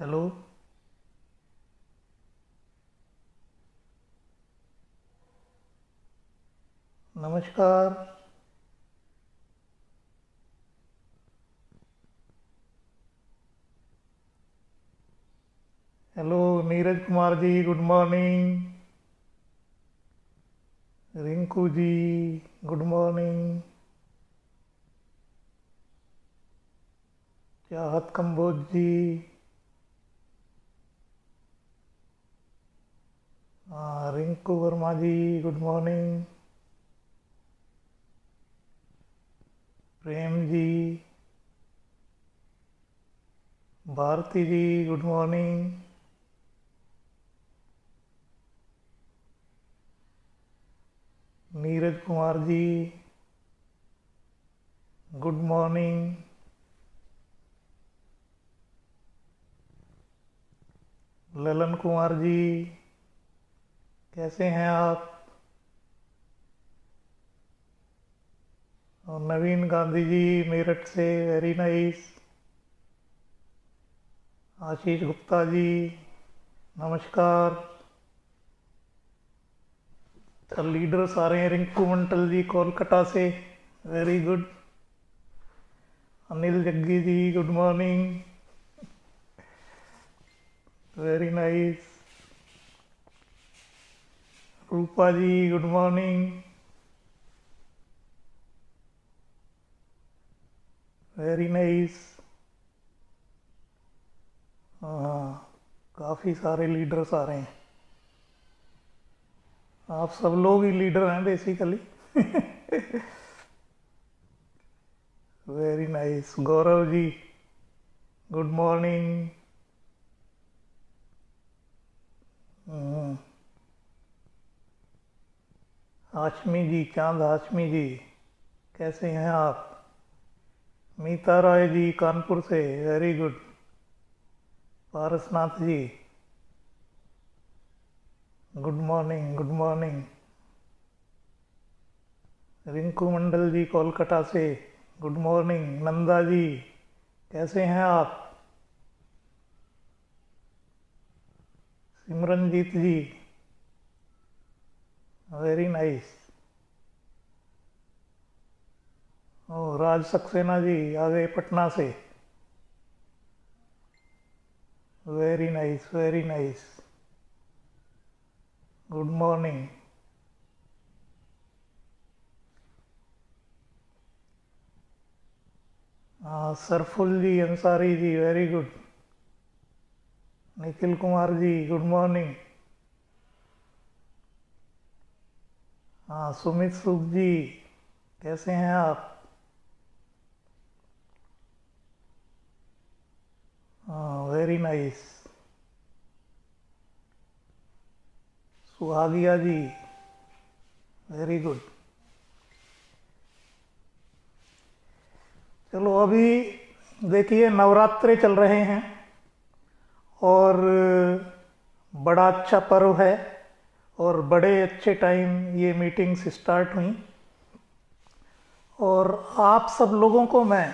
Hello. नमस्कार। Hello Neeraj Kumar ji, good morning. Rinku ji, good morning. चाहत कंबोज जी, रिंकू वर्मा जी, good morning. Prem ji, Bharti जी, good morning. Neeraj Kumar ji, good morning. Lalan Kumar ji, कैसे हैं आप? और नवीन गांधी जी मेरठ से, वेरी नाइस। आशीष गुप्ता जी, नमस्कार। लीडर्स आ रहे हैं, रिंकू मंटल जी कोलकाता से, वेरी गुड। अनिल जग्गी जी, गुड मॉर्निंग, वेरी नाइस। रूपा जी, गुड मॉर्निंग, वेरी नाइस। हाँ, काफ़ी सारे लीडर्स आ रहे हैं। आप सब लोग ही लीडर हैं basically. Very nice. Gaurav ji, good morning. Hashmi ji, Chand Hashmi जी, कैसे हैं आप? मीता राय जी कानपुर से, very good. Parasnath ji, good morning, good morning. Rinku Mandal ji Kolkata से, गुड मॉर्निंग। नंदा जी, कैसे हैं आप? Simranjeet ji, very nice. ओ, राज सक्सेना जी आ गए पटना से, very nice, very nice. Good morning. Sarful ji Ansari ji, very good. Nikhil Kumar ji, good morning. हाँ, सुमित सुख जी, कैसे हैं आप? हाँ, very nice. Suhagiya ji, very good. चलो अभी देखिए, नवरात्रे चल रहे हैं और बड़ा अच्छा पर्व है और बड़े अच्छे टाइम ये मीटिंग्स स्टार्ट हुई और आप सब लोगों को मैं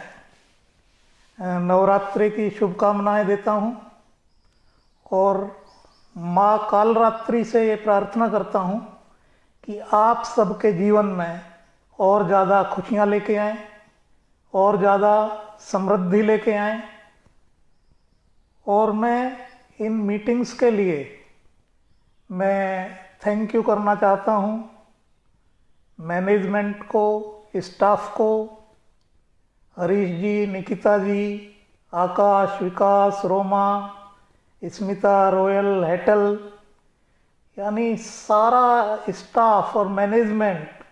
नवरात्रि की शुभकामनाएं देता हूं और माँ कालरात्रि से ये प्रार्थना करता हूं कि आप सबके जीवन में और ज़्यादा खुशियाँ लेके आएं और ज़्यादा समृद्धि लेके आएं। और मैं इन मीटिंग्स के लिए मैं थैंक यू करना चाहता हूं मैनेजमेंट को, स्टाफ को, हरीश जी, निकिता जी, आकाश, विकास, रोमा, स्मिता, रोयल, हेटल, यानी सारा स्टाफ और मैनेजमेंट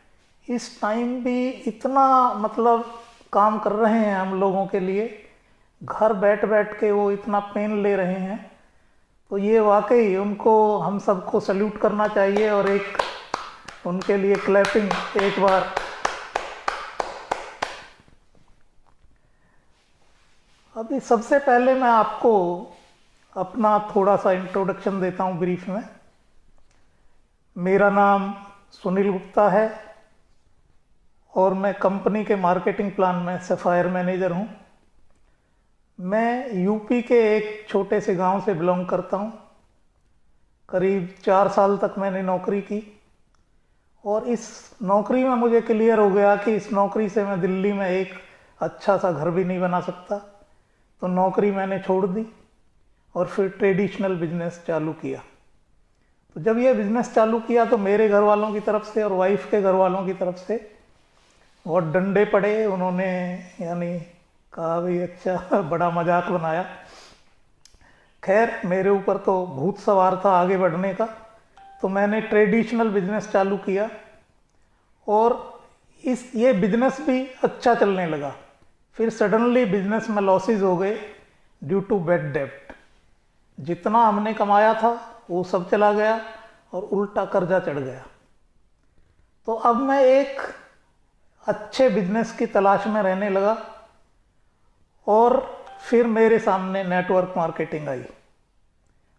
इस टाइम भी इतना मतलब काम कर रहे हैं हम लोगों के लिए। घर बैठ बैठ के वो इतना पेन ले रहे हैं, तो ये वाकई उनको हम सबको सल्यूट करना चाहिए और एक उनके लिए क्लैपिंग एक बार। अभी सबसे पहले मैं आपको अपना थोड़ा सा इंट्रोडक्शन देता हूँ ब्रीफ में। मेरा नाम सुनील गुप्ता है और मैं कंपनी के मार्केटिंग प्लान में सफायर मैनेजर हूँ। मैं यूपी के एक छोटे से गांव से बिलोंग करता हूं। करीब 4 साल तक मैंने नौकरी की और इस नौकरी में मुझे क्लियर हो गया कि इस नौकरी से मैं दिल्ली में एक अच्छा सा घर भी नहीं बना सकता। तो नौकरी मैंने छोड़ दी और फिर ट्रेडिशनल बिजनेस चालू किया। तो जब ये बिजनेस चालू किया तो मेरे घर वालों की तरफ से और वाइफ के घर वालों की तरफ से बहुत डंडे पड़े। उन्होंने यानी कहा भाई अच्छा, बड़ा मजाक बनाया। खैर, मेरे ऊपर तो भूत सवार था आगे बढ़ने का। तो मैंने ट्रेडिशनल बिजनेस चालू किया और ये बिजनेस भी अच्छा चलने लगा। फिर सडनली बिजनेस में लॉसेस हो गए ड्यू टू बैड डेब्ट। जितना हमने कमाया था वो सब चला गया और उल्टा कर्जा चढ़ गया। तो अब मैं एक अच्छे बिजनेस की तलाश में रहने लगा और फिर मेरे सामने नेटवर्क मार्केटिंग आई।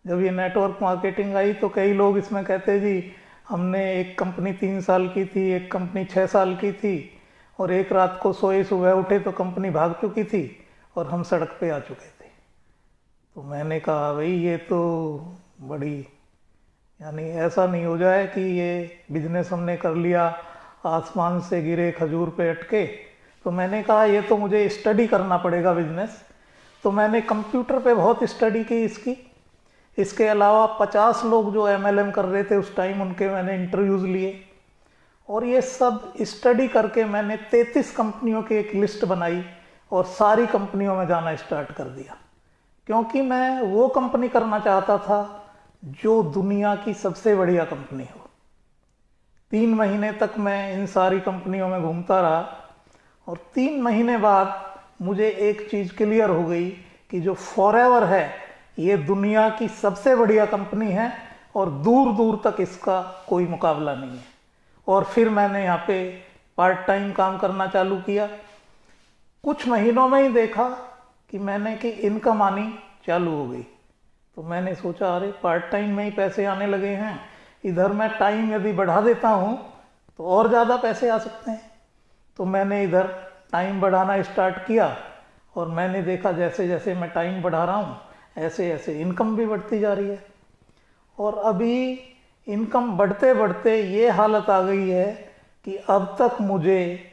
जब ये नेटवर्क मार्केटिंग आई तो कई लोग इसमें कहते जी हमने एक कंपनी 3 साल की थी, एक कंपनी 6 साल की थी और एक रात को सोए सुबह उठे तो कंपनी भाग चुकी थी और हम सड़क पे आ चुके थे। तो मैंने कहा भाई ये तो बड़ी यानी ऐसा नहीं हो जाए कि ये बिजनेस हमने कर लिया आसमान से गिरे खजूर पे अटके। तो मैंने कहा ये तो मुझे स्टडी करना पड़ेगा बिजनेस। तो मैंने कंप्यूटर पे बहुत स्टडी की इसकी। इसके अलावा 50 लोग जो MLM कर रहे थे उस टाइम, उनके मैंने इंटरव्यूज़ लिए और ये सब स्टडी करके मैंने 33 कंपनियों की एक लिस्ट बनाई और सारी कंपनियों में जाना स्टार्ट कर दिया। क्योंकि मैं वो कंपनी करना चाहता था जो दुनिया की सबसे बढ़िया कंपनी हो। 3 महीने तक मैं इन सारी कंपनियों में घूमता रहा और 3 महीने बाद मुझे एक चीज़ क्लियर हो गई कि जो फॉरएवर है ये दुनिया की सबसे बढ़िया कंपनी है और दूर दूर तक इसका कोई मुकाबला नहीं है। और फिर मैंने यहाँ पे पार्ट टाइम काम करना चालू किया। कुछ महीनों में ही देखा कि मैंने कि इनकम आनी चालू हो गई। तो मैंने सोचा अरे पार्ट टाइम में ही पैसे आने लगे हैं, इधर मैं टाइम यदि बढ़ा देता हूँ तो और ज़्यादा पैसे आ सकते हैं। तो मैंने इधर टाइम बढ़ाना स्टार्ट किया और मैंने देखा जैसे जैसे मैं टाइम बढ़ा रहा हूँ ऐसे ऐसे इनकम भी बढ़ती जा रही है। और अभी इनकम बढ़ते बढ़ते ये हालत आ गई है कि अब तक मुझे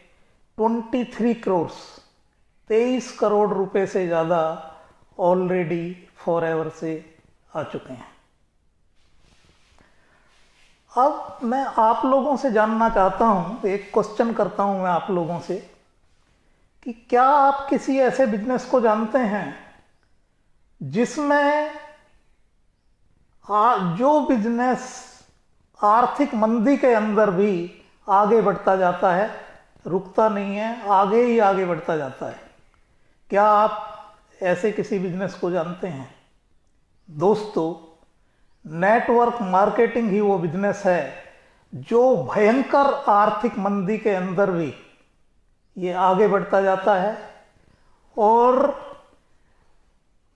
23 करोड़ रुपए से ज़्यादा ऑलरेडी फॉरएवर से आ चुके हैं। अब मैं आप लोगों से जानना चाहता हूं, एक क्वेश्चन करता हूं मैं आप लोगों से कि क्या आप किसी ऐसे बिजनेस को जानते हैं जिसमें जो बिजनेस आर्थिक मंदी के अंदर भी आगे बढ़ता जाता है, रुकता नहीं है, आगे ही आगे बढ़ता जाता है? क्या आप ऐसे किसी बिजनेस को जानते हैं? दोस्तों, नेटवर्क मार्केटिंग ही वो बिजनेस है जो भयंकर आर्थिक मंदी के अंदर भी ये आगे बढ़ता जाता है। और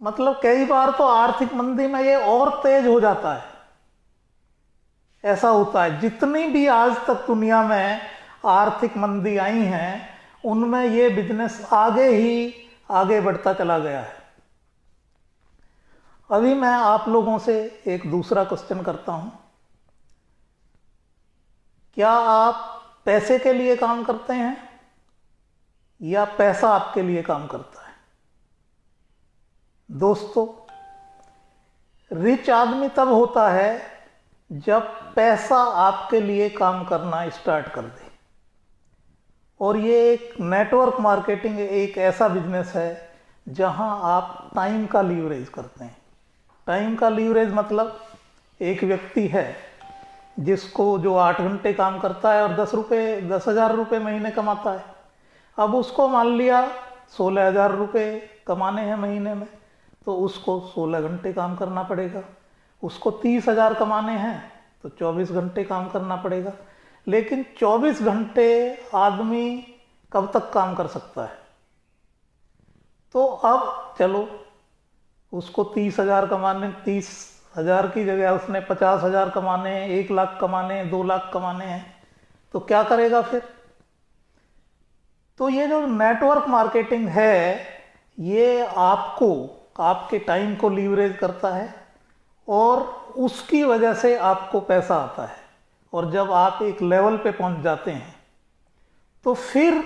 मतलब कई बार तो आर्थिक मंदी में ये और तेज हो जाता है। ऐसा होता है जितनी भी आज तक दुनिया में आर्थिक मंदी आई हैं उनमें ये बिजनेस आगे ही आगे बढ़ता चला गया है। अभी मैं आप लोगों से एक दूसरा क्वेश्चन करता हूं, क्या आप पैसे के लिए काम करते हैं या पैसा आपके लिए काम करता है? दोस्तों, रिच आदमी तब होता है जब पैसा आपके लिए काम करना स्टार्ट कर दे। और ये एक नेटवर्क मार्केटिंग एक ऐसा बिजनेस है जहां आप टाइम का लीवरेज करते हैं। टाइम का लीवरेज मतलब एक व्यक्ति है जिसको जो 8 घंटे काम करता है और 10,000 रुपये महीने कमाता है। अब उसको मान लिया 16,000 रुपये कमाने हैं महीने में, तो उसको 16 घंटे काम करना पड़ेगा। उसको 30,000 कमाने हैं तो 24 घंटे काम करना पड़ेगा। लेकिन 24 घंटे आदमी कब तक काम कर सकता है? तो अब चलो उसको 30,000 कमाने, 30,000 की जगह उसने 50,000 कमाने हैं, 1 लाख कमाने हैं, 2 लाख कमाने हैं, तो क्या करेगा फिर? तो ये जो नेटवर्क मार्केटिंग है ये आपको, आपके टाइम को लीवरेज करता है और उसकी वजह से आपको पैसा आता है। और जब आप एक लेवल पे पहुंच जाते हैं तो फिर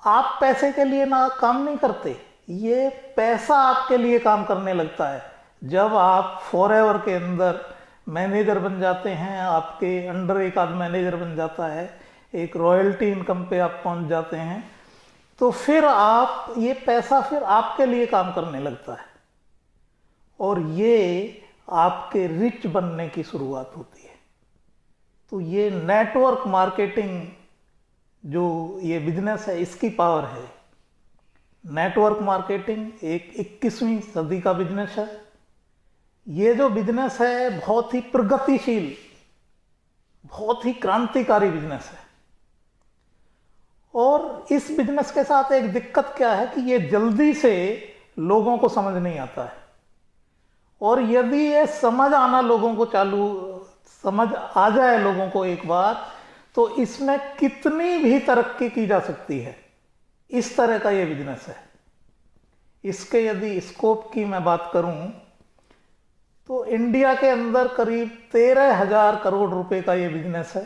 आप पैसे के लिए ना काम नहीं करते, ये पैसा आपके लिए काम करने लगता है। जब आप फॉरएवर के अंदर मैनेजर बन जाते हैं, आपके अंडर एक आध मैनेजर बन जाता है, एक रॉयल्टी इनकम पे आप पहुंच जाते हैं, तो फिर आप, ये पैसा फिर आपके लिए काम करने लगता है और ये आपके रिच बनने की शुरुआत होती है। तो ये नेटवर्क मार्केटिंग जो ये बिजनेस है, इसकी पावर है। नेटवर्क मार्केटिंग एक 21वीं सदी का बिजनेस है। ये जो बिजनेस है बहुत ही प्रगतिशील, बहुत ही क्रांतिकारी बिजनेस है। और इस बिजनेस के साथ एक दिक्कत क्या है कि ये जल्दी से लोगों को समझ नहीं आता है। और यदि ये समझ आना लोगों को समझ आ जाए लोगों को एक बार, तो इसमें कितनी भी तरक्की की जा सकती है। इस तरह का ये बिजनेस है। इसके यदि स्कोप की मैं बात करूं तो इंडिया के अंदर करीब 13,000 करोड़ रुपए का ये बिजनेस है।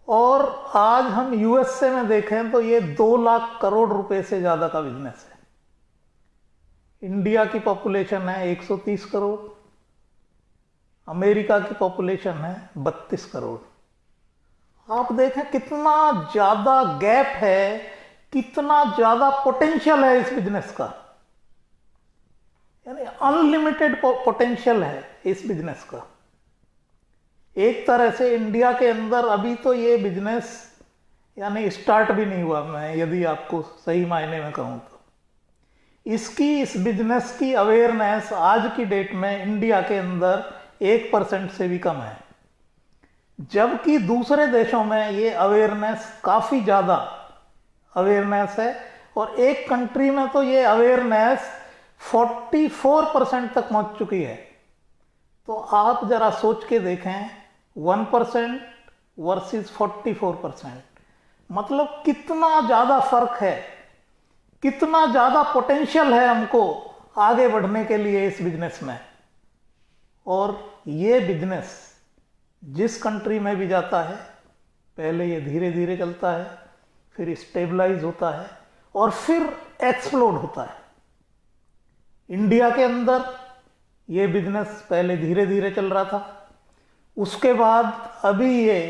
और आज हम यूएसए में देखें तो ये 2 लाख करोड़ रुपए से ज्यादा का बिजनेस है। इंडिया की पॉपुलेशन है 130 करोड़, अमेरिका की पॉपुलेशन है 32 करोड़। आप देखें कितना ज्यादा गैप है, कितना ज्यादा पोटेंशियल है इस बिजनेस का। यानी अनलिमिटेड पोटेंशियल है इस बिजनेस का। एक तरह से इंडिया के अंदर अभी तो ये बिजनेस यानी स्टार्ट भी नहीं हुआ, मैं यदि आपको सही मायने में कहूं तो। इस बिजनेस की अवेयरनेस आज की डेट में इंडिया के अंदर 1% से भी कम है, जबकि दूसरे देशों में ये अवेयरनेस काफी ज्यादा अवेयरनेस है। और एक कंट्री में तो ये अवेयरनेस 44% तक पहुंच चुकी है। तो आप जरा सोच के देखें, 1% वर्सेस 44%, मतलब कितना ज्यादा फर्क है, कितना ज्यादा पोटेंशियल है हमको आगे बढ़ने के लिए इस बिजनेस में। और ये बिजनेस जिस कंट्री में भी जाता है, पहले ये धीरे धीरे चलता है, फिर स्टेबलाइज होता है और फिर एक्सप्लोड होता है। इंडिया के अंदर ये बिजनेस पहले धीरे धीरे चल रहा था, उसके बाद अभी ये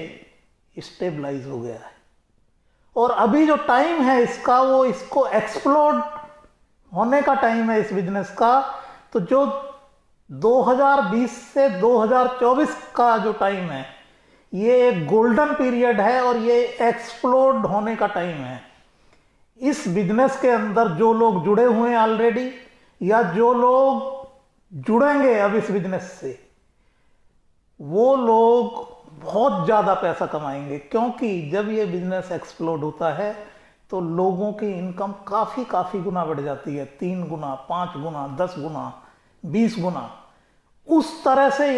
स्टेबलाइज हो गया है। और अभी जो टाइम है इसका, वो इसको एक्सप्लोड होने का टाइम है इस बिजनेस का। तो जो 2020 से 2024 का जो टाइम है, ये एक गोल्डन पीरियड है और ये एक्सप्लोड होने का टाइम है। इस बिजनेस के अंदर जो लोग जुड़े हुए हैं ऑलरेडी, या जो लोग जुड़ेंगे अब इस बिजनेस से, वो लोग बहुत ज्यादा पैसा कमाएंगे। क्योंकि जब ये बिजनेस एक्सप्लोड होता है तो लोगों की इनकम काफी गुना बढ़ जाती है, 3 गुना, 5 गुना, 10 गुना, 20 गुना। उस तरह से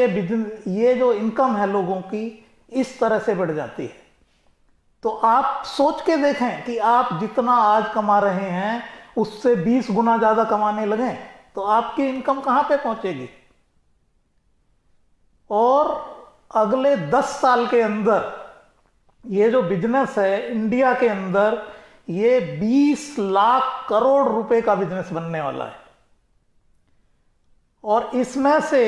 ये जो इनकम है लोगों की, इस तरह से बढ़ जाती है। तो आप सोच के देखें कि आप जितना आज कमा रहे हैं उससे 20 गुना ज्यादा कमाने लगें तो आपकी इनकम कहां पे पहुंचेगी। और अगले 10 साल के अंदर ये जो बिजनेस है इंडिया के अंदर, ये 20 लाख करोड़ रुपए का बिजनेस बनने वाला है। और इसमें से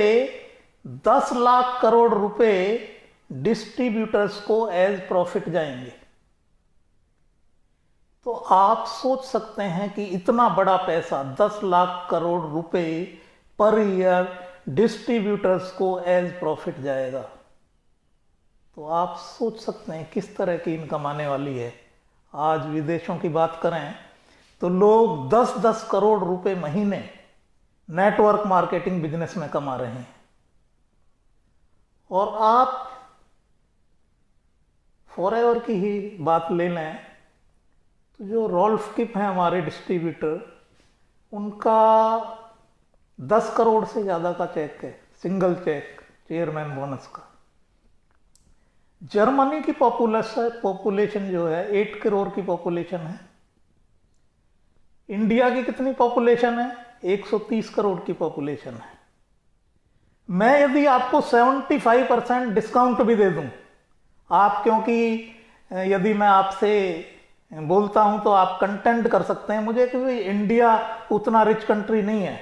10 लाख करोड़ रुपए डिस्ट्रीब्यूटर्स को एज प्रॉफिट जाएंगे। तो आप सोच सकते हैं कि इतना बड़ा पैसा, 10 लाख करोड़ रुपए पर ईयर डिस्ट्रीब्यूटर्स को एज प्रॉफिट जाएगा। तो आप सोच सकते हैं किस तरह की इनकम आने वाली है। आज विदेशों की बात करें तो लोग 10-10 करोड़ रुपए महीने नेटवर्क मार्केटिंग बिजनेस में कमा रहे हैं। और आप फॉरएवर की ही बात ले लें तो जो रॉल्फ किप हैं हमारे डिस्ट्रीब्यूटर, उनका 10 करोड़ से ज़्यादा का चेक है, सिंगल चेक चेयरमैन बोनस का। जर्मनी की पॉपुलेशन जो है 8 करोड़ की पॉपुलेशन है। इंडिया की कितनी पॉपुलेशन है? 130 करोड़ की पॉपुलेशन है। मैं यदि आपको 75% डिस्काउंट भी दे दूं, आप, क्योंकि यदि मैं आपसे बोलता हूं तो आप कंटेंट कर सकते हैं मुझे, क्योंकि इंडिया उतना रिच कंट्री नहीं है,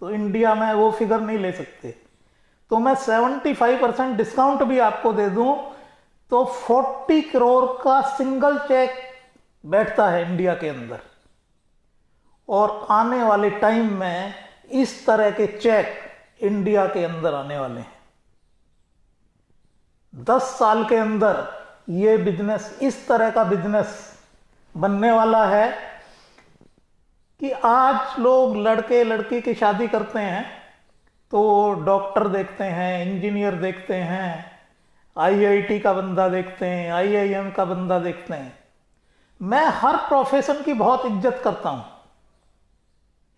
तो इंडिया में वो फिगर नहीं ले सकते। तो मैं 75% डिस्काउंट भी आपको दे दूं तो 40 करोड़ का सिंगल चेक बैठता है इंडिया के अंदर। और आने वाले टाइम में इस तरह के चेक इंडिया के अंदर आने वाले हैं। 10 साल के अंदर ये बिजनेस, इस तरह का बिजनेस बनने वाला है कि आज लोग लड़के लड़की की शादी करते हैं तो डॉक्टर देखते हैं, इंजीनियर देखते हैं, आईआईटी का बंदा देखते हैं, आईआईएम का बंदा देखते हैं। मैं हर प्रोफेशन की बहुत इज्जत करता हूं।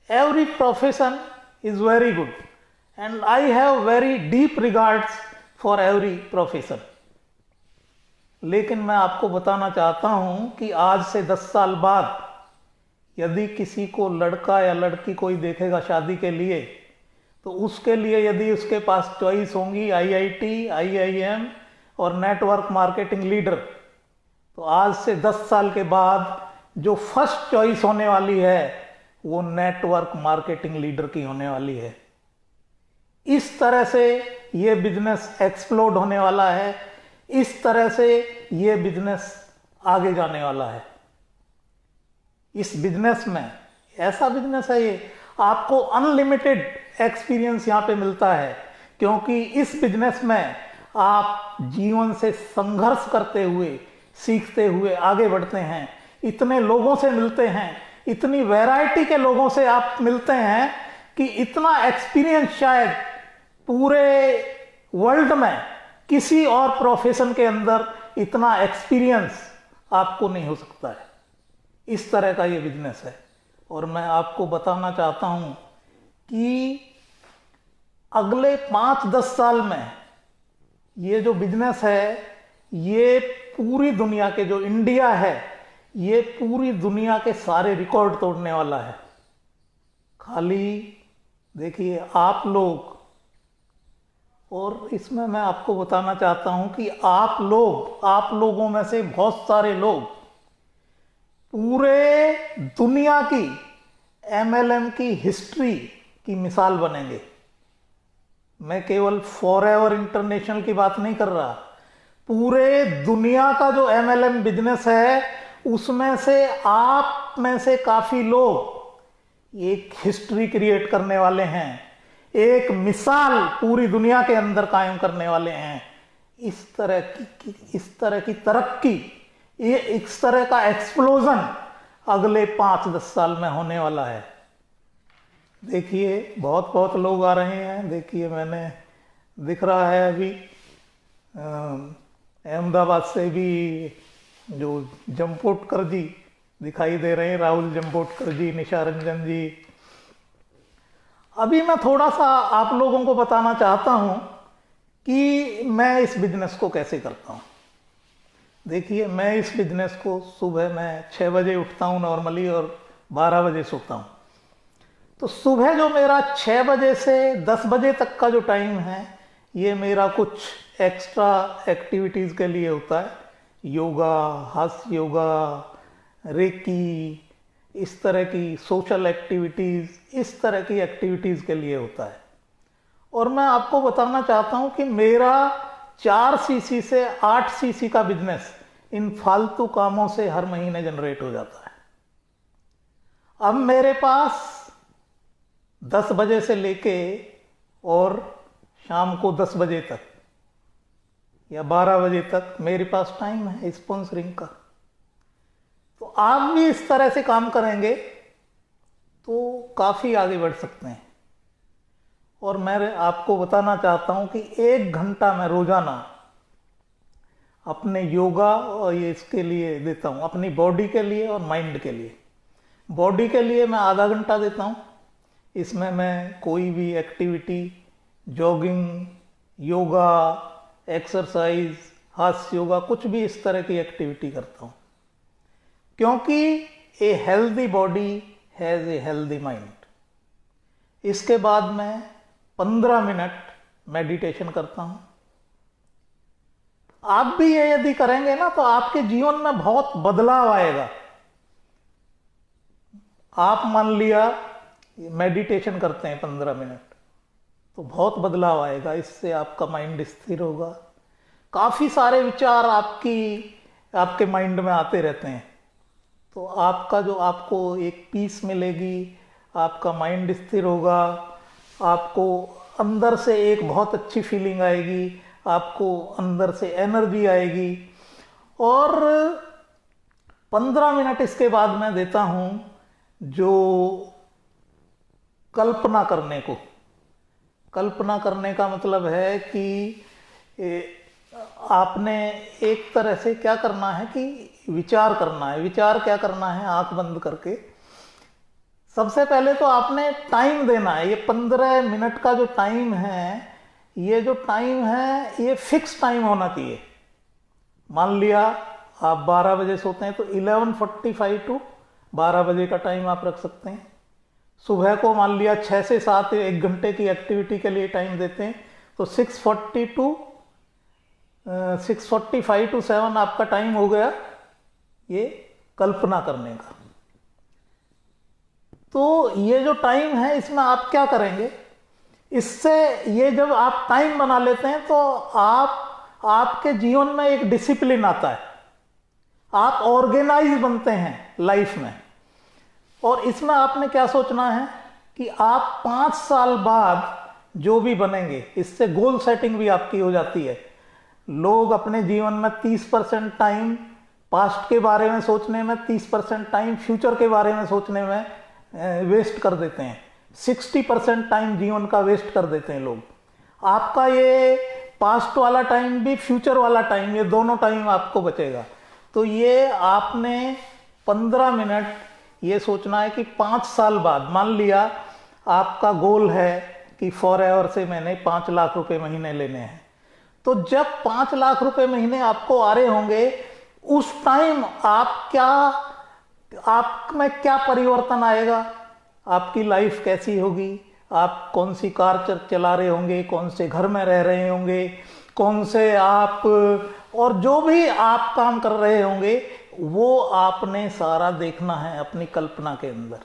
Every profession is very good and I have very deep regards for every profession. लेकिन मैं आपको बताना चाहता हूं कि आज से 10 साल बाद यदि किसी को लड़का या लड़की कोई देखेगा शादी के लिए, तो उसके लिए यदि उसके पास चॉइस होंगी आईआईटी, आईआईएम और नेटवर्क मार्केटिंग लीडर, तो आज से 10 साल के बाद जो फर्स्ट चॉइस होने वाली है वो नेटवर्क मार्केटिंग लीडर की होने वाली है। इस तरह से ये बिजनेस एक्सप्लोड होने वाला है, इस तरह से ये बिजनेस आगे जाने वाला है। इस बिजनेस में, ऐसा बिजनेस है ये, आपको अनलिमिटेड एक्सपीरियंस यहां पे मिलता है, क्योंकि इस बिजनेस में आप जीवन से संघर्ष करते हुए, सीखते हुए आगे बढ़ते हैं। इतने लोगों से मिलते हैं, इतनी वैरायटी के लोगों से आप मिलते हैं कि इतना एक्सपीरियंस शायद पूरे वर्ल्ड में किसी और प्रोफेशन के अंदर इतना एक्सपीरियंस आपको नहीं हो सकता है। इस तरह का ये बिजनेस है। और मैं आपको बताना चाहता हूं कि अगले 5-10 साल में ये जो बिजनेस है, ये पूरी दुनिया के, जो इंडिया है, ये पूरी दुनिया के सारे रिकॉर्ड तोड़ने वाला है। खाली देखिए आप लोग, और इसमें मैं आपको बताना चाहता हूं कि आप लोगों में से बहुत सारे लोग पूरे दुनिया की एमएलएम की हिस्ट्री की मिसाल बनेंगे। मैं केवल फॉरएवर इंटरनेशनल की बात नहीं कर रहा, पूरे दुनिया का जो एमएलएम बिजनेस है उसमें से आप में से काफी लोग एक हिस्ट्री क्रिएट करने वाले हैं, एक मिसाल पूरी दुनिया के अंदर कायम करने वाले हैं। इस तरह की तरक्की, ये इस तरह का एक्सप्लोजन अगले 5-10 साल में होने वाला है। देखिए बहुत बहुत लोग आ रहे हैं। देखिए मैंने दिख रहा है अभी अहमदाबाद से भी जो जम्पोटकर जी दिखाई दे रहे हैं, राहुल जम्पोटकर जी, निशा रंजन जी। अभी मैं थोड़ा सा आप लोगों को बताना चाहता हूं कि मैं इस बिजनेस को कैसे करता हूं। देखिए मैं इस बिजनेस को, सुबह मैं 6 बजे उठता हूं नॉर्मली और 12 बजे सोता हूं। तो सुबह जो मेरा 6 बजे से 10 बजे तक का जो टाइम है, ये मेरा कुछ एक्स्ट्रा एक्टिविटीज़ के लिए होता है। योगा, हास्य योगा, रेकी, इस तरह की सोशल एक्टिविटीज़, इस तरह की एक्टिविटीज़ के लिए होता है। और मैं आपको बताना चाहता हूं कि मेरा 4 सीसी से 8 सीसी का बिजनेस इन फालतू कामों से हर महीने जनरेट हो जाता है। अब मेरे पास 10 बजे से लेके और शाम को 10 बजे तक या 12 बजे तक मेरे पास टाइम है स्पॉन्सरिंग का। तो आप भी इस तरह से काम करेंगे तो काफ़ी आगे बढ़ सकते हैं। और मैं आपको बताना चाहता हूं कि 1 घंटा मैं रोजाना अपने योगा और ये इसके लिए देता हूं, अपनी बॉडी के लिए और माइंड के लिए। बॉडी के लिए मैं आधा घंटा देता हूं। इसमें मैं कोई भी एक्टिविटी, जॉगिंग, योगा, एक्सरसाइज, हास्य योगा, कुछ भी इस तरह की एक्टिविटी करता हूं, क्योंकि a healthy body has a healthy mind. इसके बाद मैं 15 मिनट मेडिटेशन करता हूं। आप भी ये यदि करेंगे ना तो आपके जीवन में बहुत बदलाव आएगा। आप मान लिया मेडिटेशन करते हैं 15 मिनट, तो बहुत बदलाव आएगा। इससे आपका माइंड स्थिर होगा। काफ़ी सारे विचार आपके माइंड में आते रहते हैं, तो आपको एक पीस मिलेगी, आपका माइंड स्थिर होगा, आपको अंदर से एक बहुत अच्छी फीलिंग आएगी, आपको अंदर से एनर्जी आएगी। और 15 मिनट इसके बाद मैं देता हूं जो कल्पना करने को। कल्पना करने का मतलब है कि आपने एक तरह से क्या करना है कि विचार करना है। विचार क्या करना है? आंख बंद करके सबसे पहले तो आपने टाइम देना है। ये 15 मिनट का जो टाइम है, ये जो टाइम है ये फिक्स टाइम होना चाहिए। मान लिया आप 12 बजे सोते हैं तो 11:45 टू 12 बजे का टाइम आप रख सकते हैं। सुबह को मान लिया 6 से 7 1 घंटे की एक्टिविटी के लिए टाइम देते हैं, तो 6:45 टू 7 आपका टाइम हो गया ये कल्पना करने का। तो ये जो टाइम है इसमें आप क्या करेंगे? इससे ये जब आप टाइम बना लेते हैं तो आपके जीवन में एक डिसिप्लिन आता है, आप ऑर्गेनाइज बनते हैं लाइफ में। और इसमें आपने क्या सोचना है कि आप 5 साल बाद जो भी बनेंगे, इससे गोल सेटिंग भी आपकी हो जाती है। लोग अपने जीवन में 30% टाइम पास्ट के बारे में सोचने में, 30% टाइम फ्यूचर के बारे में सोचने में वेस्ट कर देते हैं। 60% टाइम जीवन का वेस्ट कर देते हैं लोग। आपका ये पास्ट वाला टाइम भी, फ्यूचर वाला टाइम, ये दोनों टाइम आपको बचेगा। तो ये आपने 15 मिनट ये सोचना है कि 5 साल बाद, मान लिया आपका गोल है कि फॉरएवर से मैंने 5 लाख रुपए महीने लेने हैं, तो जब 5 लाख रुपए महीने आपको आ रहे होंगे, उस टाइम आप में क्या परिवर्तन आएगा, आपकी लाइफ कैसी होगी, आप कौन सी कार चला रहे होंगे, कौन से घर में रह रहे होंगे, कौन से आप और जो भी आप काम कर रहे होंगे वो आपने सारा देखना है अपनी कल्पना के अंदर,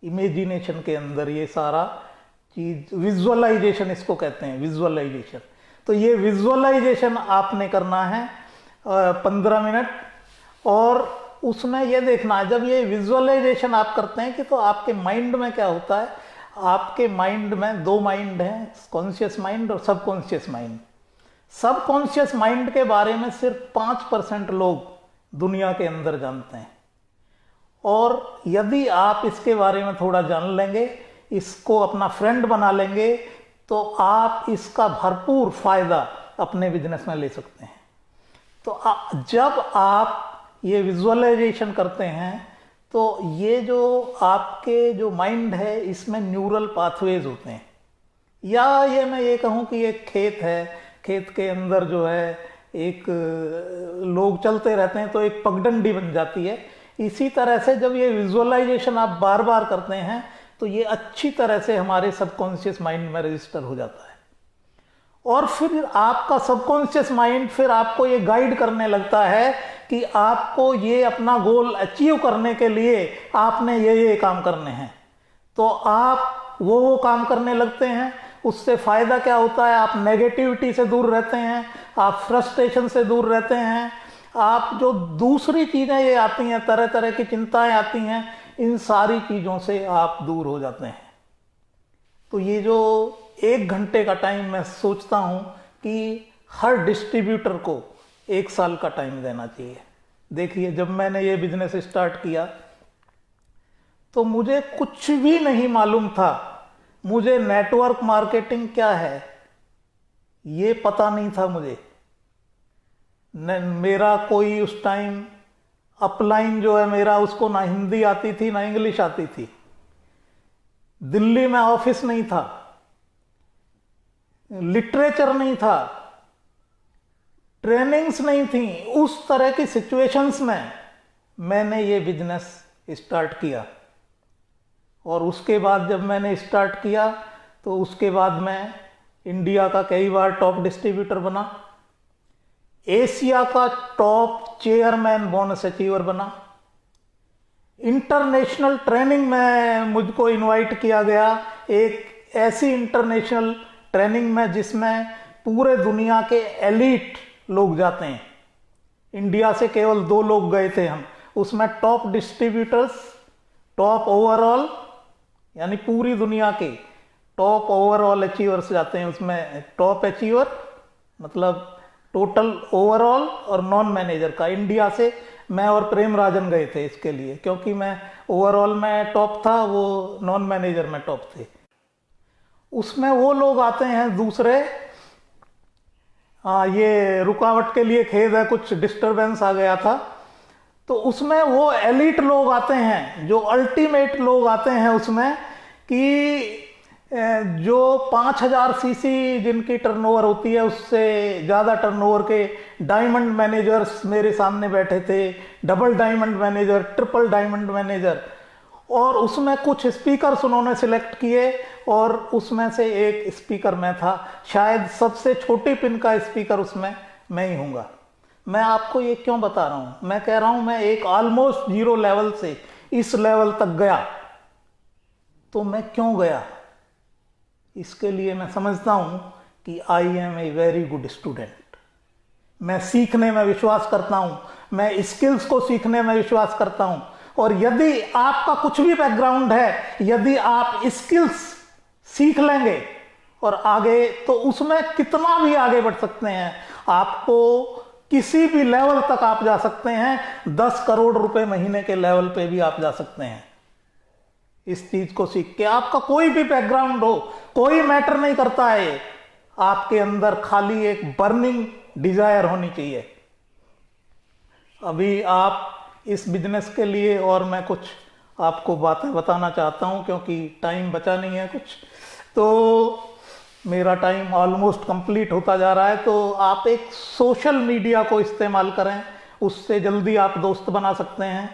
इमेजिनेशन के अंदर। ये सारा चीज विजुअलाइजेशन इसको कहते हैं, विजुअलाइजेशन। तो ये विजुअलाइजेशन आपने करना है 15 मिनट। और उसमें ये देखना है, जब ये विजुअलाइजेशन आप करते हैं कि तो आपके माइंड में क्या होता है। आपके माइंड में 2 माइंड हैं, कॉन्शियस माइंड और सबकॉन्शियस माइंड। सबकॉन्शियस माइंड के बारे में सिर्फ 5% लोग दुनिया के अंदर जानते हैं। और यदि आप इसके बारे में थोड़ा जान लेंगे, इसको अपना फ्रेंड बना लेंगे, तो आप इसका भरपूर फायदा अपने बिजनेस में ले सकते हैं। तो जब आप ये विजुअलाइजेशन करते हैं तो ये जो आपके जो माइंड है इसमें न्यूरल पाथवेज होते हैं। या ये मैं ये कहूँ कि एक खेत है, खेत के अंदर जो है एक लोग चलते रहते हैं तो एक पगडंडी बन जाती है। इसी तरह से जब ये विजुअलाइजेशन आप बार बार करते हैं तो ये अच्छी तरह से हमारे सबकॉन्शियस माइंड में रजिस्टर हो जाता है। और फिर आपका सबकॉन्शियस माइंड फिर आपको ये गाइड करने लगता है कि आपको ये अपना गोल अचीव करने के लिए आपने ये काम करने हैं। तो आप वो काम करने लगते हैं। उससे फायदा क्या होता है? आप नेगेटिविटी से दूर रहते हैं, आप फ्रस्ट्रेशन से दूर रहते हैं, आप जो दूसरी चीजें ये आती हैं, तरह तरह की चिंताएं आती हैं, इन सारी चीजों से आप दूर हो जाते हैं। तो ये जो 1 घंटे का टाइम मैं सोचता हूं कि हर डिस्ट्रीब्यूटर को 1 साल का टाइम देना चाहिए। देखिए, जब मैंने ये बिजनेस स्टार्ट किया तो मुझे कुछ भी नहीं मालूम था। मुझे नेटवर्क मार्केटिंग क्या है ये पता नहीं था मुझे। मेरा कोई उस टाइम अपलाइन जो है मेरा, उसको ना हिंदी आती थी ना इंग्लिश आती थी। दिल्ली में ऑफिस नहीं था, लिटरेचर नहीं था, ट्रेनिंग्स नहीं थी। उस तरह की सिचुएशंस में मैंने ये बिजनेस स्टार्ट किया। और उसके बाद जब मैंने स्टार्ट किया तो उसके बाद मैं इंडिया का कई बार टॉप डिस्ट्रीब्यूटर बना, एशिया का टॉप चेयरमैन बोनस अचीवर बना, इंटरनेशनल ट्रेनिंग में मुझको इनवाइट किया गया, एक ऐसी इंटरनेशनल ट्रेनिंग में जिसमें पूरे दुनिया के एलीट लोग जाते हैं। इंडिया से केवल 2 लोग गए थे हम, उसमें टॉप डिस्ट्रीब्यूटर्स, टॉप ओवरऑल, यानी पूरी दुनिया के टॉप ओवरऑल अचीवर्स जाते हैं। उसमें टॉप अचीवर मतलब टोटल ओवरऑल और नॉन मैनेजर का। इंडिया से मैं और प्रेम राजन गए थे इसके लिए, क्योंकि मैं ओवरऑल में टॉप था, वो नॉन मैनेजर में टॉप थे। उसमें वो लोग आते हैं दूसरे, ये रुकावट के लिए खेद है, कुछ डिस्टरबेंस आ गया था, तो उसमें वो एलीट लोग आते हैं, जो अल्टीमेट लोग आते हैं उसमें, कि जो 5000 सीसी जिनकी टर्नओवर होती है उससे ज़्यादा टर्नओवर के डायमंड मैनेजर्स मेरे सामने बैठे थे, double diamond manager, triple diamond manager, और उसमें कुछ स्पीकर्स उन्होंने सिलेक्ट किए और उसमें से एक स्पीकर मैं था। शायद सबसे छोटी पिन का स्पीकर उसमें मैं ही हूँगा। मैं आपको ये क्यों बता रहा हूँ? मैं कह रहा हूँ मैं एक ऑलमोस्ट 0 लेवल से इस लेवल तक गया, तो मैं क्यों गया? इसके लिए मैं समझता हूं कि I am a very good student. मैं सीखने में विश्वास करता हूं, मैं स्किल्स को सीखने में विश्वास करता हूं, और यदि आपका कुछ भी बैकग्राउंड है, यदि आप स्किल्स सीख लेंगे और आगे, तो उसमें कितना भी आगे बढ़ सकते हैं। आपको किसी भी लेवल तक आप जा सकते हैं, 10 करोड़ रुपए महीने के लेवल पे भी आप जा सकते हैं इस चीज को सीख के। आपका कोई भी बैकग्राउंड हो, कोई मैटर नहीं करता है, आपके अंदर खाली एक बर्निंग डिजायर होनी चाहिए। अभी आप इस बिजनेस के लिए, और मैं कुछ आपको बातें बताना चाहता हूं क्योंकि टाइम बचा नहीं है कुछ, तो मेरा टाइम ऑलमोस्ट कंप्लीट होता जा रहा है। तो आप एक सोशल मीडिया को इस्तेमाल करें, उससे जल्दी आप दोस्त बना सकते हैं।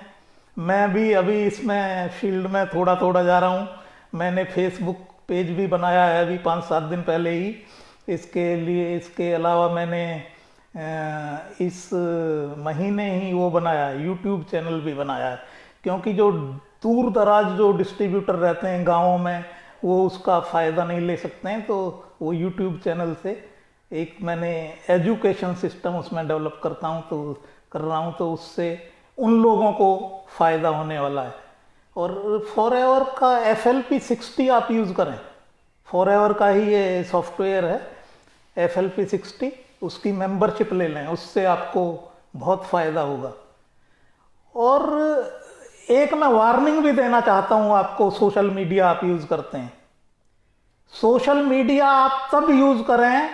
मैं भी अभी इसमें फील्ड में थोड़ा थोड़ा जा रहा हूँ। मैंने फेसबुक पेज भी बनाया है अभी 5-7 दिन पहले ही इसके लिए। इसके अलावा मैंने इस महीने ही वो बनाया, यूट्यूब चैनल भी बनाया है, क्योंकि जो दूर दराज जो डिस्ट्रीब्यूटर रहते हैं गाँवों में, वो उसका फ़ायदा नहीं ले सकते हैं, तो वो यूट्यूब चैनल से एक मैंने एजुकेशन सिस्टम उसमें डेवलप कर रहा हूँ, तो उससे उन लोगों को फ़ायदा होने वाला है। और फॉरएवर का FLP60 आप यूज़ करें, फॉरएवर का ही ये सॉफ्टवेयर है FLP60, उसकी मेंबरशिप ले लें, उससे आपको बहुत फ़ायदा होगा। और एक मैं वार्निंग भी देना चाहता हूँ आपको, सोशल मीडिया आप यूज़ करते हैं, सोशल मीडिया आप तब यूज़ करें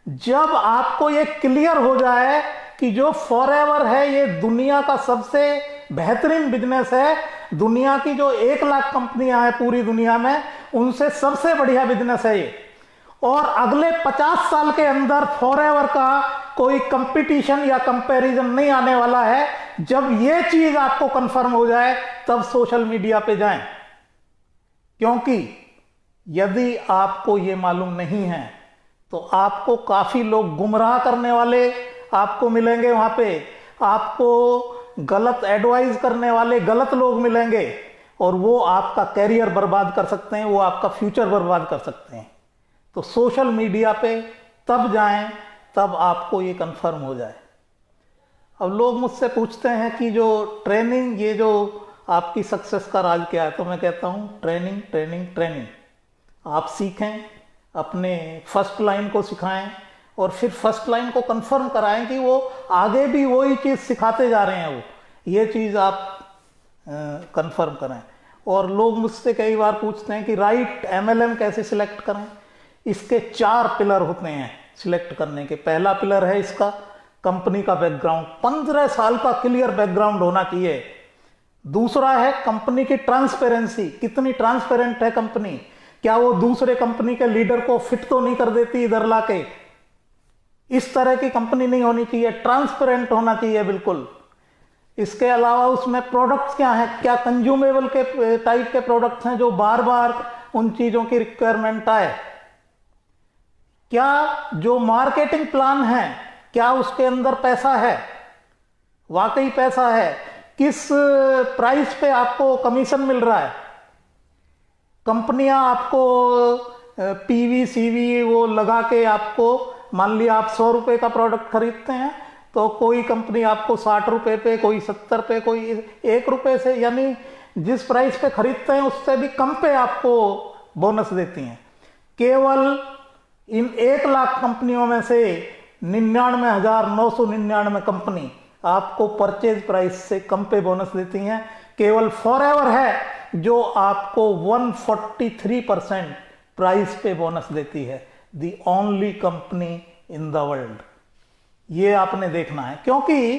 जब आपको ये क्लियर हो जाए कि जो फॉरएवर है ये दुनिया का सबसे बेहतरीन बिजनेस है। दुनिया की जो 1 लाख कंपनियां हैं पूरी दुनिया में, उनसे सबसे बढ़िया बिजनेस है ये, और अगले 50 साल के अंदर फॉरएवर का कोई कंपटीशन या कंपैरिजन नहीं आने वाला है। जब ये चीज आपको कंफर्म हो जाए तब सोशल मीडिया पे जाएं, क्योंकि यदि आपको ये मालूम नहीं है तो आपको काफी लोग गुमराह करने वाले आपको मिलेंगे, वहां पे आपको गलत एडवाइस करने वाले गलत लोग मिलेंगे, और वो आपका कैरियर बर्बाद कर सकते हैं, वो आपका फ्यूचर बर्बाद कर सकते हैं। तो सोशल मीडिया पे तब जाएं तब आपको ये कंफर्म हो जाए। अब लोग मुझसे पूछते हैं कि जो ट्रेनिंग, ये जो आपकी सक्सेस का राज क्या है, तो मैं कहता हूं ट्रेनिंग ट्रेनिंग ट्रेनिंग। आप सीखें, अपने फर्स्ट लाइन को सिखाएं, और फिर फर्स्ट लाइन को कंफर्म कराएं कि वो आगे भी वही चीज़ सिखाते जा रहे हैं, वो ये चीज़ आप कंफर्म करें। और लोग मुझसे कई बार पूछते हैं कि राइट MLM कैसे सिलेक्ट करें। इसके 4 पिलर होते हैं सिलेक्ट करने के। पहला पिलर है इसका कंपनी का बैकग्राउंड, 15 साल का क्लियर बैकग्राउंड होना चाहिए। दूसरा है कंपनी की ट्रांसपेरेंसी, कितनी ट्रांसपेरेंट है कंपनी, क्या वो दूसरे कंपनी के लीडर को फिट तो नहीं कर देती इधर लाके। इस तरह की कंपनी नहीं होनी चाहिए, ट्रांसपेरेंट होना चाहिए बिल्कुल। इसके अलावा उसमें प्रोडक्ट्स क्या हैं, क्या कंज्यूमेबल के टाइप के प्रोडक्ट्स हैं जो बार बार उन चीज़ों की रिक्वायरमेंट आए, क्या जो मार्केटिंग प्लान है क्या उसके अंदर पैसा है, वाकई पैसा है, किस प्राइस पे आपको कमीशन मिल रहा है, कंपनियां आपको पीवी सीवी वो लगा के आपको, मान लिया आप 100 रुपये का प्रोडक्ट खरीदते हैं तो कोई कंपनी आपको 60 रुपये पे, कोई 70 पे, कोई 1 रुपये से, यानी जिस प्राइस पे खरीदते हैं उससे भी कम पे आपको बोनस देती हैं। केवल इन 1 लाख कंपनियों में से 99,999 कंपनी आपको परचेज प्राइस से कम पे बोनस देती हैं। केवल फॉरएवर है जो आपको 143% प्राइस पे बोनस देती है, the only company in the world. ये आपने देखना है, क्योंकि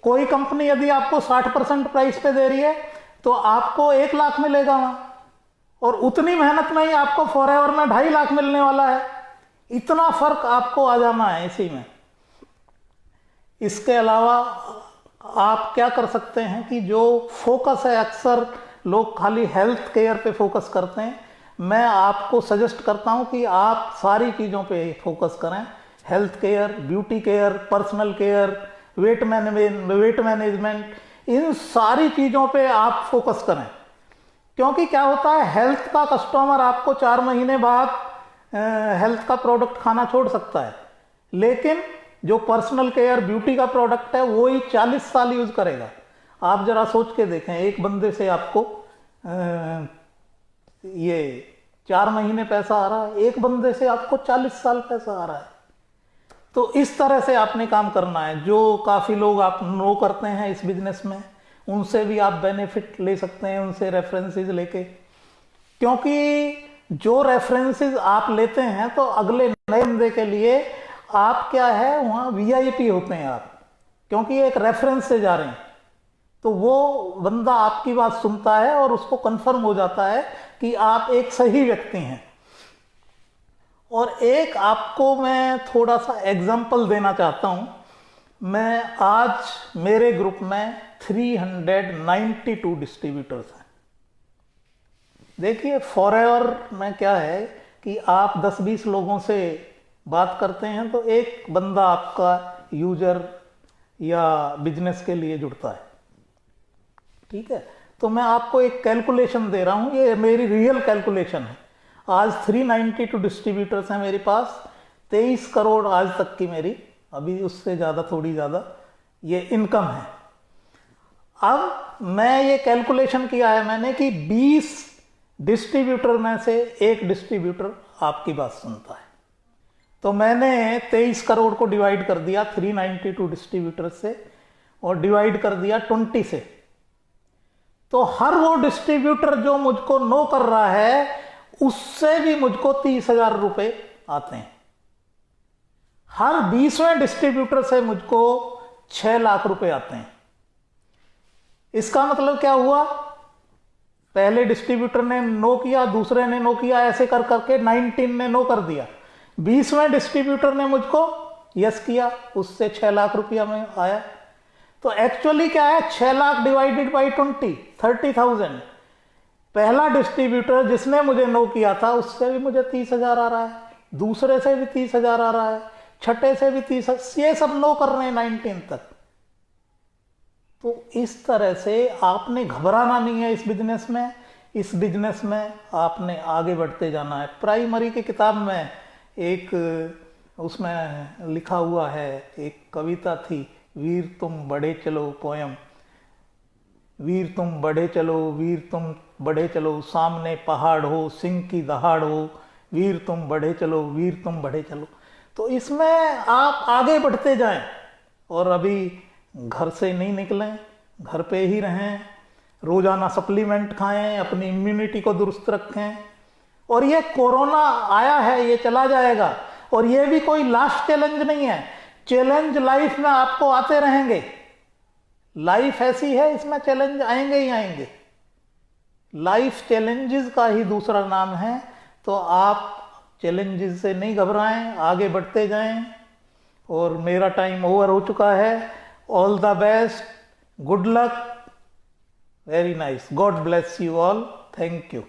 कोई कंपनी यदि आपको 60% प्राइस पे दे रही है तो आपको 1 लाख मिलेगा वहां, और उतनी मेहनत में ही आपको फॉरएवर में 2.5 लाख मिलने वाला है। इतना फर्क आपको आ जाना है इसी में। इसके अलावा आप क्या कर सकते हैं कि जो फोकस है, अक्सर लोग खाली हेल्थ केयर पे फोकस करते हैं, मैं आपको सजेस्ट करता हूं कि आप सारी चीज़ों पे फोकस करें। Health care, beauty care, personal care, weight management, इन सारी चीज़ों पे आप फोकस करें। क्योंकि क्या होता है, हेल्थ का कस्टमर आपको 4 महीने बाद हेल्थ का प्रोडक्ट खाना छोड़ सकता है, लेकिन जो पर्सनल केयर, ब्यूटी का प्रोडक्ट है वो ही 40 साल यूज करेगा। आप जरा सोच के देखें, एक बंदे से आपको ये 4 महीने पैसा आ रहा है, एक बंदे से आपको 40 साल पैसा आ रहा है। तो इस तरह से आपने काम करना है। जो काफ़ी लोग आप नो करते हैं इस बिजनेस में, उनसे भी आप बेनिफिट ले सकते हैं, उनसे रेफरेंसेस लेके, क्योंकि जो रेफरेंसेस आप लेते हैं तो अगले नए बंदे के लिए आप क्या है, वहाँ वीआईपी होते हैं आप, क्योंकि एक रेफरेंस से जा रहे हैं। तो वो बंदा आपकी बात सुनता है और उसको कंफर्म हो जाता है कि आप एक सही व्यक्ति हैं। और एक आपको मैं थोड़ा सा एग्जाम्पल देना चाहता हूं। मैं आज मेरे ग्रुप में 392 डिस्ट्रीब्यूटर्स हैं। देखिए, फॉरएवर में क्या है कि आप 10-20 लोगों से बात करते हैं तो एक बंदा आपका यूजर या बिजनेस के लिए जुड़ता है, ठीक है। तो मैं आपको एक कैलकुलेशन दे रहा हूं, ये मेरी रियल कैलकुलेशन है। आज 392 डिस्ट्रीब्यूटर्स हैं मेरे पास, 23 करोड़ आज तक की मेरी, अभी उससे ज़्यादा, थोड़ी ज़्यादा ये इनकम है। अब मैं ये कैलकुलेशन किया है मैंने कि 20 डिस्ट्रीब्यूटर में से एक डिस्ट्रीब्यूटर आपकी बात सुनता है। तो मैंने 23 करोड़ को डिवाइड कर दिया 392 डिस्ट्रीब्यूटर से और डिवाइड कर दिया 20 से। तो हर वो डिस्ट्रीब्यूटर जो मुझको नो कर रहा है उससे भी मुझको 30,000 रुपए आते हैं। हर 20वें डिस्ट्रीब्यूटर से मुझको 6 लाख रुपए आते हैं। इसका मतलब क्या हुआ, पहले डिस्ट्रीब्यूटर ने नो किया, दूसरे ने नो किया, ऐसे कर करके 19 ने नो कर दिया। 20वें डिस्ट्रीब्यूटर ने मुझको यस किया, उससे 6 लाख रुपया में आया। तो एक्चुअली क्या है, 6 लाख डिवाइडेड बाई 20, 30,000। पहला डिस्ट्रीब्यूटर जिसने मुझे नो किया था उससे भी मुझे 30,000 आ रहा है, दूसरे से भी 30,000 आ रहा है, छठे से भी 30,000, ये सब नो कर रहे हैं 19 तक। तो इस तरह से आपने घबराना नहीं है इस बिजनेस में। इस बिजनेस में आपने आगे बढ़ते जाना है। प्राइमरी की किताब में एक उसमें लिखा हुआ है, एक कविता थी, वीर तुम बढ़े चलो, पोयम। वीर तुम बढ़े चलो, वीर तुम बढ़े चलो, सामने पहाड़ हो, सिंह की दहाड़ हो, वीर तुम बढ़े चलो, वीर तुम बढ़े चलो। तो इसमें आप आगे बढ़ते जाएं और अभी घर से नहीं निकलें, घर पे ही रहें, रोजाना सप्लीमेंट खाएं, अपनी इम्यूनिटी को दुरुस्त रखें। और ये कोरोना आया है, ये चला जाएगा, और ये भी कोई लास्ट चैलेंज नहीं है। चैलेंज लाइफ में आपको आते रहेंगे, लाइफ ऐसी है, इसमें चैलेंज आएंगे ही आएंगे। लाइफ चैलेंजेस का ही दूसरा नाम है। तो आप चैलेंजेस से नहीं घबराएं, आगे बढ़ते जाएं। और मेरा टाइम ओवर हो चुका है। All the best, Good luck. Very nice. God bless you all. Thank you.